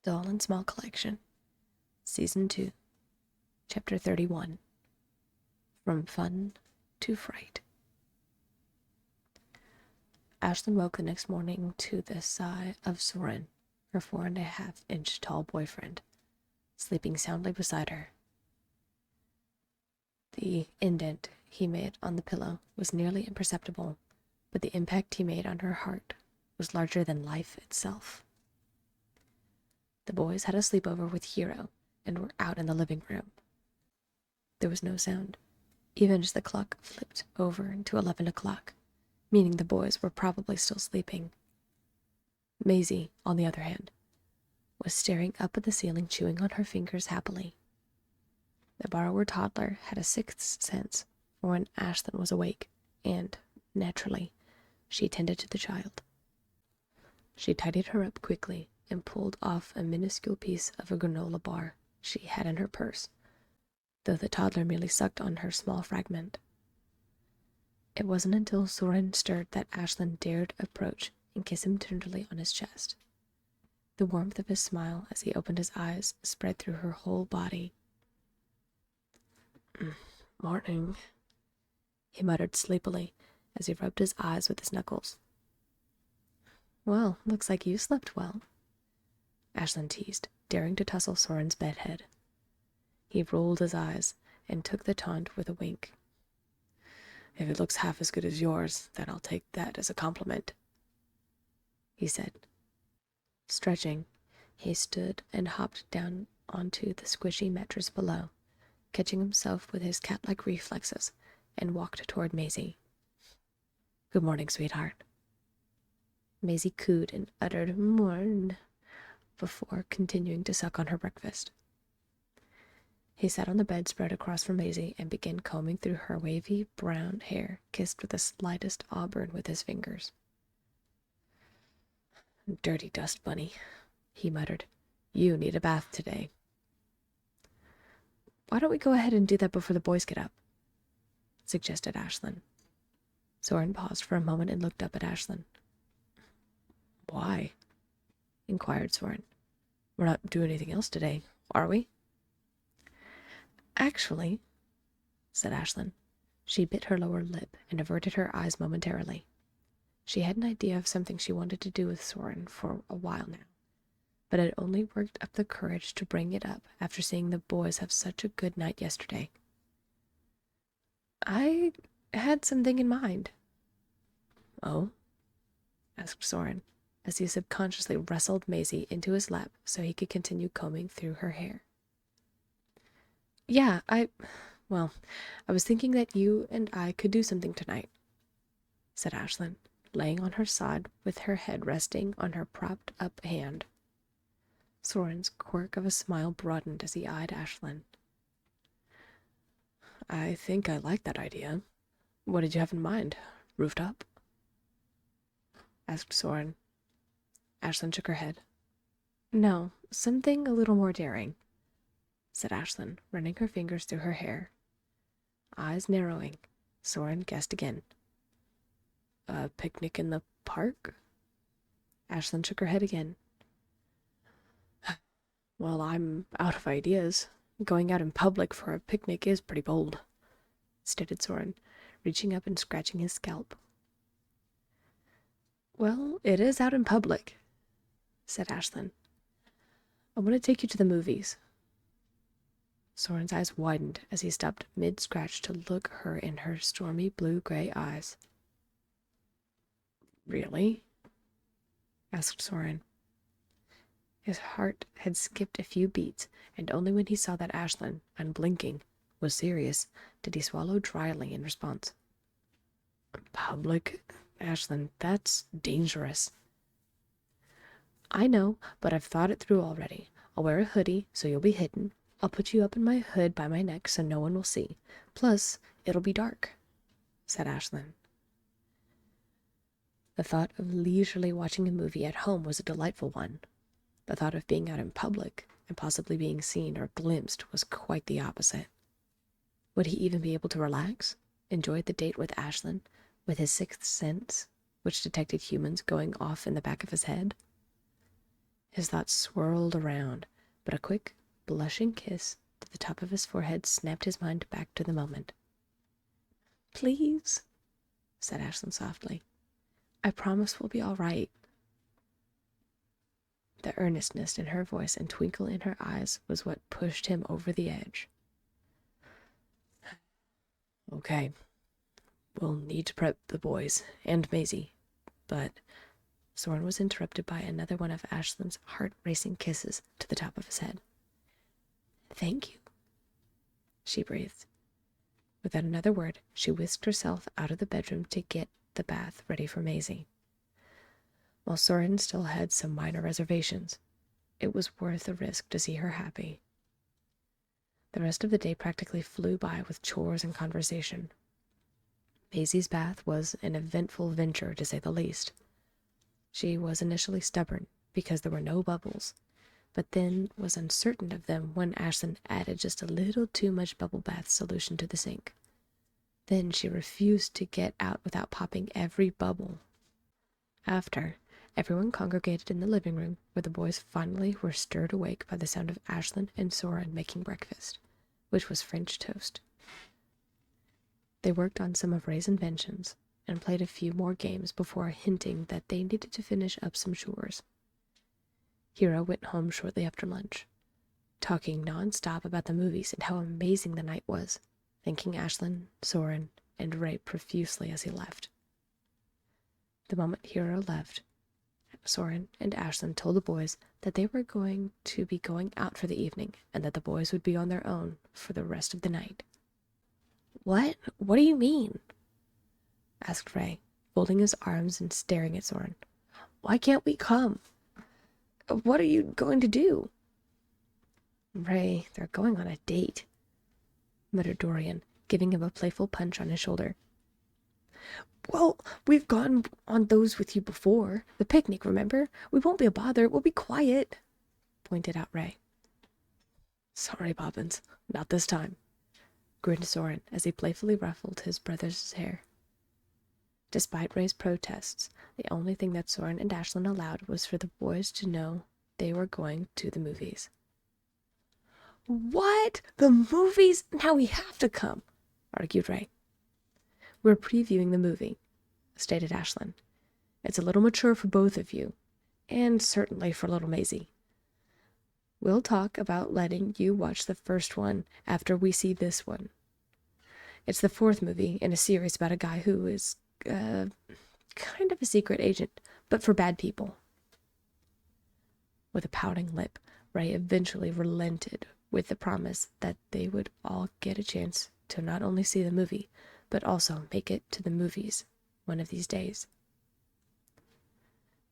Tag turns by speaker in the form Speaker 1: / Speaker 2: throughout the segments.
Speaker 1: Doll and Small Collection, Season 2, Chapter 31, From Fun to Fright. Ashlynn woke the next morning to the sigh of Soren, her 4.5-inch tall boyfriend, sleeping soundly beside her. The indent he made on the pillow was nearly imperceptible, but the impact he made on her heart was larger than life itself. The boys had a sleepover with Hero and were out in the living room. There was no sound, even as the clock flipped over to 11 o'clock, meaning the boys were probably still sleeping. Maisie, on the other hand, was staring up at the ceiling, chewing on her fingers happily. The borrower toddler had a sixth sense for when Ashlynn was awake, and, naturally, she tended to the child. She tidied her up quickly and pulled off a minuscule piece of a granola bar she had in her purse, though the toddler merely sucked on her small fragment. It wasn't until Soren stirred that Ashlynn dared approach and kiss him tenderly on his chest. The warmth of his smile as he opened his eyes spread through her whole body. "Morning," he muttered sleepily as he rubbed his eyes with his knuckles. "Well, looks like you slept well," Ashlynn teased, daring to tussle Soren's bedhead. He rolled his eyes and took the taunt with a wink. "If it looks half as good as yours, then I'll take that as a compliment," he said. Stretching, he stood and hopped down onto the squishy mattress below, catching himself with his cat-like reflexes, and walked toward Maisie. "Good morning, sweetheart." Maisie cooed and uttered "morn" before continuing to suck on her breakfast. He sat on the bedspread across from Maisie and began combing through her wavy brown hair, kissed with the slightest auburn with his fingers. "Dirty dust bunny," he muttered. "You need a bath today." "Why don't we go ahead and do that before the boys get up?" suggested Ashlynn. Soren paused for a moment and looked up at Ashlynn. "Why?" inquired Soren. "We're not doing anything else today, are we?" "Actually," said Ashlynn. She bit her lower lip and averted her eyes momentarily. She had an idea of something she wanted to do with Soren for a while now, but had only worked up the courage to bring it up after seeing the boys have such a good night yesterday. "I had something in mind." "Oh?" asked Soren, as he subconsciously wrestled Maisie into his lap so he could continue combing through her hair. "Yeah, I was thinking that you and I could do something tonight," said Ashlynn, laying on her side with her head resting on her propped-up hand. Soren's quirk of a smile broadened as he eyed Ashlynn. "I think I like that idea. What did you have in mind? Rooftop?" asked Soren. Ashlynn shook her head. "No, something a little more daring," said Ashlynn, running her fingers through her hair. Eyes narrowing, Soren guessed again. "A picnic in the park?" Ashlynn shook her head again. "Well, I'm out of ideas. Going out in public for a picnic is pretty bold," stated Soren, reaching up and scratching his scalp. "Well, it is out in public," said Ashlynn. "I want to take you to the movies." Soren's eyes widened as he stopped mid-scratch to look her in her stormy blue-gray eyes. "Really?" asked Soren. His heart had skipped a few beats, and only when he saw that Ashlynn, unblinking, was serious did he swallow dryly in response. "Public? Ashlynn, that's dangerous." "I know, but I've thought it through already. I'll wear a hoodie so you'll be hidden. I'll put you up in my hood by my neck so no one will see. Plus, it'll be dark," said Ashlynn. The thought of leisurely watching a movie at home was a delightful one. The thought of being out in public and possibly being seen or glimpsed was quite the opposite. Would he even be able to relax, enjoy the date with Ashlynn, with his sixth sense, which detected humans going off in the back of his head? His thoughts swirled around, but a quick, blushing kiss to the top of his forehead snapped his mind back to the moment. "Please," said Ashlynn softly. "I promise we'll be all right." The earnestness in her voice and twinkle in her eyes was what pushed him over the edge. "Okay, we'll need to prep the boys, and Maisie, but—" Soren was interrupted by another one of Ashlynn's heart-racing kisses to the top of his head. "Thank you," she breathed. Without another word, she whisked herself out of the bedroom to get the bath ready for Maisie. While Soren still had some minor reservations, it was worth the risk to see her happy. The rest of the day practically flew by with chores and conversation. Maisie's bath was an eventful venture, to say the least. She was initially stubborn because there were no bubbles, but then was uncertain of them when Ashlynn added just a little too much bubble bath solution to the sink. Then she refused to get out without popping every bubble. After, everyone congregated in the living room, where the boys finally were stirred awake by the sound of Ashlynn and Soren making breakfast, which was French toast. They worked on some of Ray's inventions and played a few more games before hinting that they needed to finish up some chores. Hero went home shortly after lunch, talking non-stop about the movies and how amazing the night was, thanking Ashlynn, Soren, and Ray profusely as he left. The moment Hero left, Soren and Ashlynn told the boys that they were going to be going out for the evening and that the boys would be on their own for the rest of the night. "What? What do you mean?" asked Ray, folding his arms and staring at Soren. "Why can't we come? What are you going to do?" "Ray, they're going on a date," muttered Dorian, giving him a playful punch on his shoulder. "Well, we've gone on those with you before. The picnic, remember? We won't be a bother. We'll be quiet," pointed out Ray. "Sorry, Bobbins. Not this time," grinned Soren as he playfully ruffled his brother's hair. Despite Ray's protests, the only thing that Soren and Ashlynn allowed was for the boys to know they were going to the movies. "What? The movies? Now we have to come," argued Ray. "We're previewing the movie," stated Ashlynn. "It's a little mature for both of you, and certainly for little Maisie. We'll talk about letting you watch the first one after we see this one. It's the fourth movie in a series about a guy who is kind of a secret agent, but for bad people." With a pouting lip, Ray eventually relented with the promise that they would all get a chance to not only see the movie, but also make it to the movies one of these days.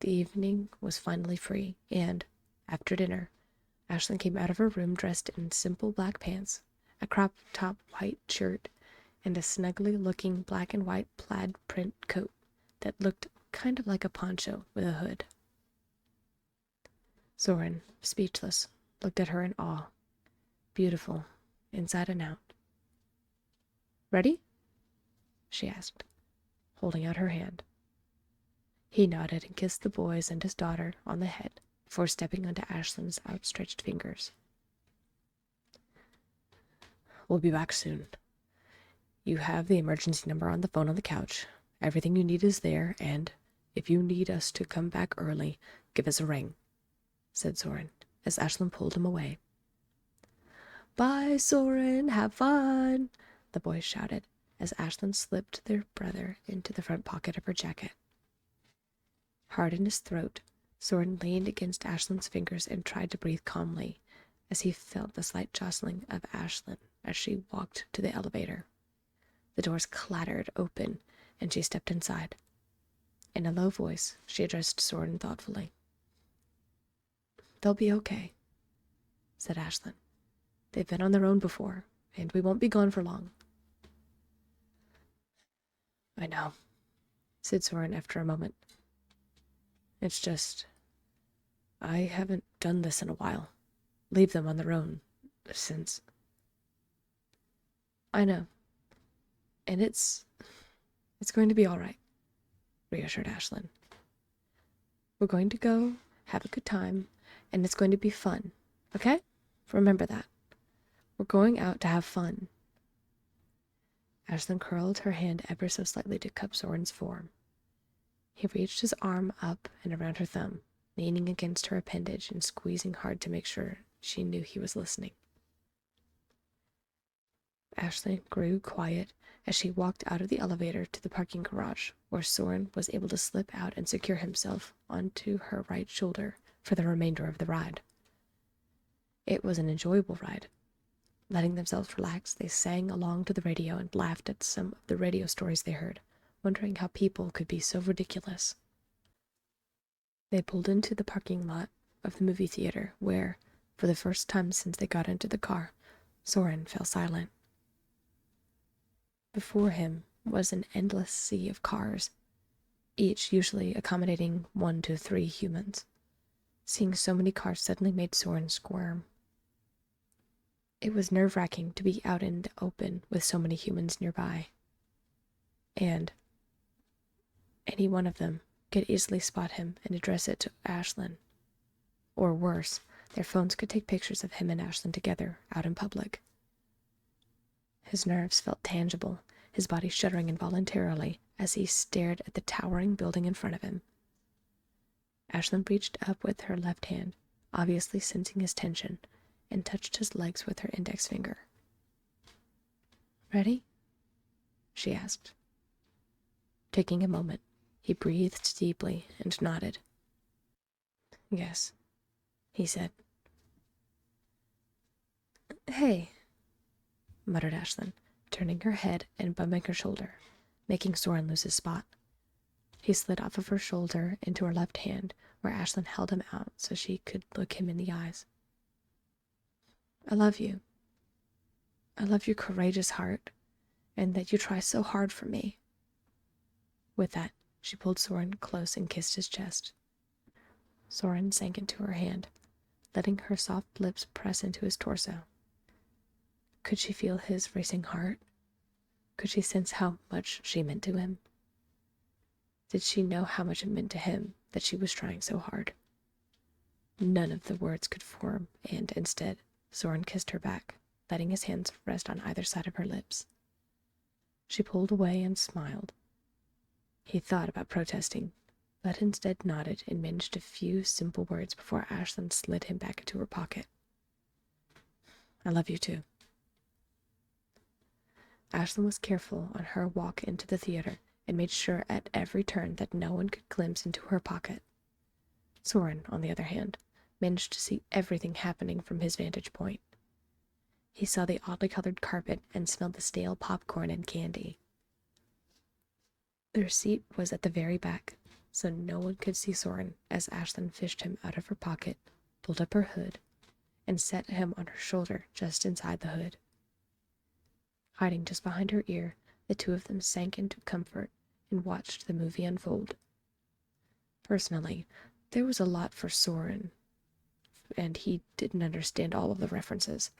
Speaker 1: The evening was finally free, and, after dinner, Ashlynn came out of her room dressed in simple black pants, a crop-top white shirt, and a snuggly-looking black and white plaid print coat that looked kind of like a poncho with a hood. Soren, speechless, looked at her in awe. Beautiful, inside and out. "Ready?" she asked, holding out her hand. He nodded and kissed the boys and his daughter on the head before stepping onto Ashlynn's outstretched fingers. "We'll be back soon. You have the emergency number on the phone on the couch. Everything you need is there, and if you need us to come back early, give us a ring," said Soren, as Ashlynn pulled him away. "Bye, Soren, have fun," the boys shouted, as Ashlynn slipped their brother into the front pocket of her jacket. Hard in his throat, Soren leaned against Ashlynn's fingers and tried to breathe calmly, as he felt the slight jostling of Ashlynn as she walked to the elevator. The doors clattered open, and she stepped inside. In a low voice, she addressed Soren thoughtfully. "They'll be okay," said Ashlynn. "They've been on their own before, and we won't be gone for long." "I know," said Soren after a moment. "It's just, I haven't done this in a while. Leave them on their own, since—" "I know. And it's going to be all right," reassured Ashlynn. "We're going to go have a good time, and it's going to be fun, okay? Remember that. We're going out to have fun. Ashlynn curled her hand ever so slightly to cup Soren's form. He reached his arm up and around her thumb, leaning against her appendage and squeezing hard to make sure she knew he was listening. Ashlynn grew quiet as she walked out of the elevator to the parking garage, where Soren was able to slip out and secure himself onto her right shoulder for the remainder of the ride. It was an enjoyable ride. Letting themselves relax, they sang along to the radio and laughed at some of the radio stories they heard, wondering how people could be so ridiculous. They pulled into the parking lot of the movie theater, where, for the first time since they got into the car, Soren fell silent. Before him was an endless sea of cars, each usually accommodating 1 to 3 humans. Seeing so many cars suddenly made Soren squirm. It was nerve-wracking to be out in the open with so many humans nearby. And any one of them could easily spot him and address it to Ashlynn. Or worse, their phones could take pictures of him and Ashlynn together out in public. His nerves felt tangible, his body shuddering involuntarily as he stared at the towering building in front of him. Ashlynn reached up with her left hand, obviously sensing his tension, and touched his legs with her index finger. "Ready?" she asked. Taking a moment, he breathed deeply and nodded. "Yes," he said. "Hey," muttered Ashlynn, turning her head and bumping her shoulder, making Soren lose his spot. He slid off of her shoulder into her left hand, where Ashlynn held him out so she could look him in the eyes. "I love you. I love your courageous heart, and that you try so hard for me." With that, she pulled Soren close and kissed his chest. Soren sank into her hand, letting her soft lips press into his torso. Could she feel his racing heart? Could she sense how much she meant to him? Did she know how much it meant to him that she was trying so hard? None of the words could form, and instead, Soren kissed her back, letting his hands rest on either side of her lips. She pulled away and smiled. He thought about protesting, but instead nodded and managed a few simple words before Ashlynn slid him back into her pocket. "I love you too." Ashlynn was careful on her walk into the theater and made sure at every turn that no one could glimpse into her pocket. Soren, on the other hand, managed to see everything happening from his vantage point. He saw the oddly colored carpet and smelled the stale popcorn and candy. Their seat was at the very back, so no one could see Soren as Ashlynn fished him out of her pocket, pulled up her hood, and set him on her shoulder just inside the hood. Hiding just behind her ear, the two of them sank into comfort and watched the movie unfold. Personally, there was a lot for Soren, and he didn't understand all of the references,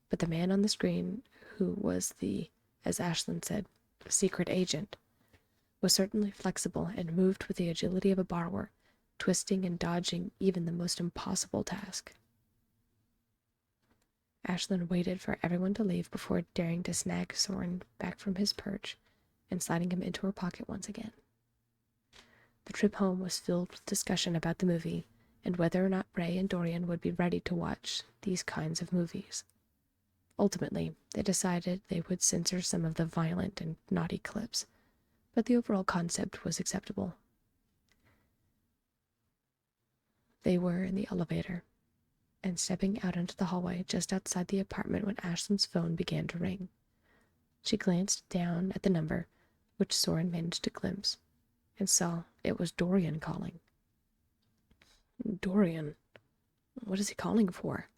Speaker 1: but the man on the screen, who was the, as Ashlynn said, secret agent, was certainly flexible and moved with the agility of a borrower, twisting and dodging even the most impossible task. Ashlynn waited for everyone to leave before daring to snag Soren back from his perch and sliding him into her pocket once again. The trip home was filled with discussion about the movie and whether or not Ray and Dorian would be ready to watch these kinds of movies. Ultimately, they decided they would censor some of the violent and naughty clips, but the overall concept was acceptable. They were in the elevator, and stepping out into the hallway just outside the apartment when Ashlynn's phone began to ring. She glanced down at the number, which Soren managed to glimpse, and saw it was Dorian calling. "Dorian? What is he calling for?"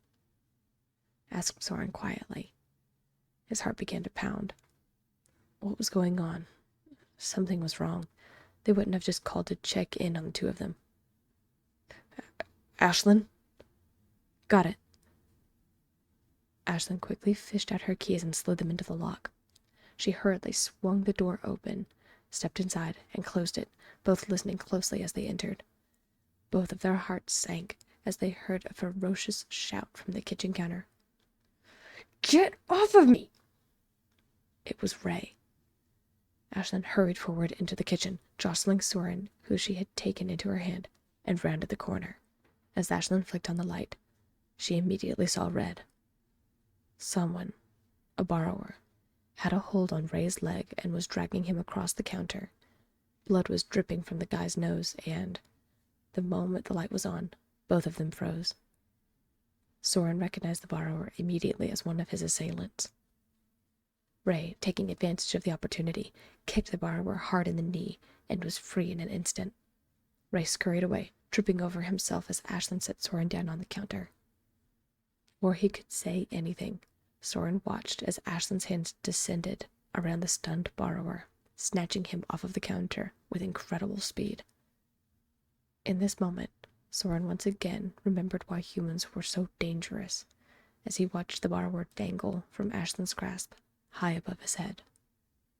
Speaker 1: asked Soren quietly. His heart began to pound. What was going on? Something was wrong. They wouldn't have just called to check in on the two of them. "Ashlynn?" "Got it." Ashlynn quickly fished out her keys and slid them into the lock. She hurriedly swung the door open, stepped inside, and closed it, both listening closely as they entered. Both of their hearts sank as they heard a ferocious shout from the kitchen counter. "Get off of me!" It was Ray. Ashlynn hurried forward into the kitchen, jostling Soren, who she had taken into her hand, and rounded the corner. As Ashlynn flicked on the light, she immediately saw red. Someone, a borrower, had a hold on Ray's leg and was dragging him across the counter. Blood was dripping from the guy's nose, and, the moment the light was on, both of them froze. Soren recognized the borrower immediately as one of his assailants. Ray, taking advantage of the opportunity, kicked the borrower hard in the knee and was free in an instant. Ray scurried away, tripping over himself as Ashlynn set Soren down on the counter. Before he could say anything, Soren watched as Ashlynn's hands descended around the stunned borrower, snatching him off of the counter with incredible speed. In this moment, Soren once again remembered why humans were so dangerous, as he watched the borrower dangle from Ashlynn's grasp, high above his head.